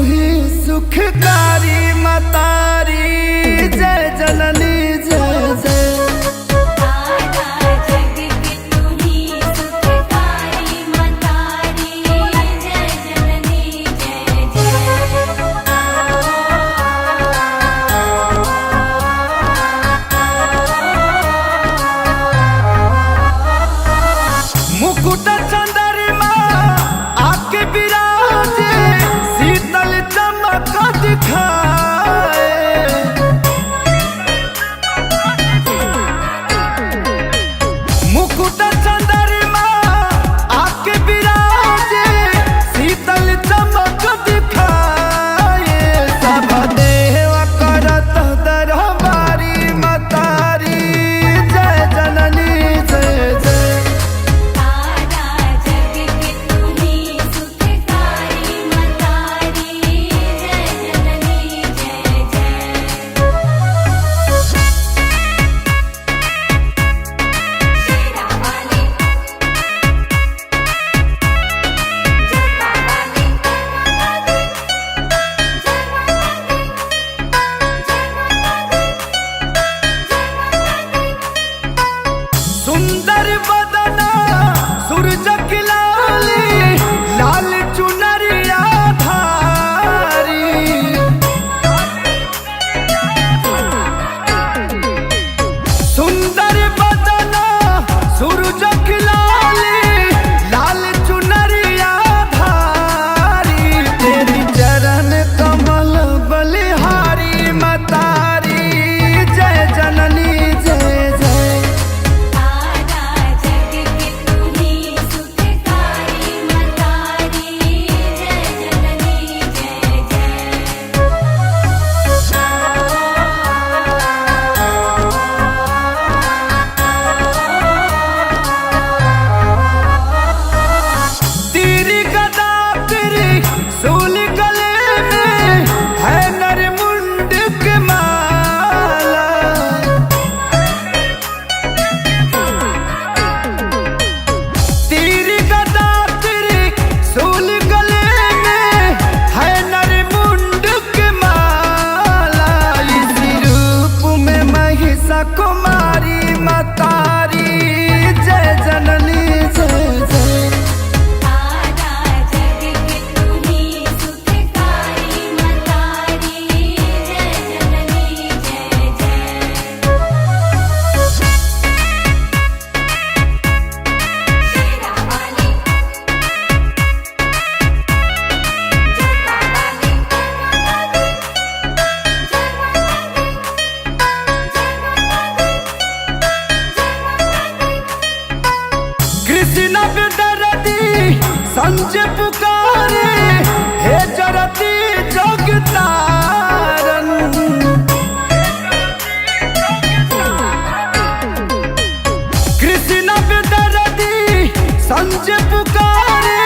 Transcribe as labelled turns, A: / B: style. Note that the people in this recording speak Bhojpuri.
A: ही सुखकारी मतारी जय जननी जय जय। मुकुट चंद्रमा आके विराजे शीतल चमक दिखाए। मुकुट चंद्रमा आके विराजे शीतल चमक दिखाए। सब देव करत दरबारी मतारी जय जननी जय जय। सुंदर बदना सूरज की लाली लाल चुनरिया धारी। सुंदर बदना सूरज की लाली लाल चुनरिया धारी। तेरी चरण कमल बलिहारी मतारी जय जननी जय जय। सूल गले में है नरमुंड की माला। तीर गदा तेरी सूल गले में है नरमुंड की माला। इसी रूप में महिषा कुमारी मतारी जय जननी जय जय। कृष्ण विदरती संजय पुकारे हे जरती जग तारन। कृष्ण विदरती संजय पुकारे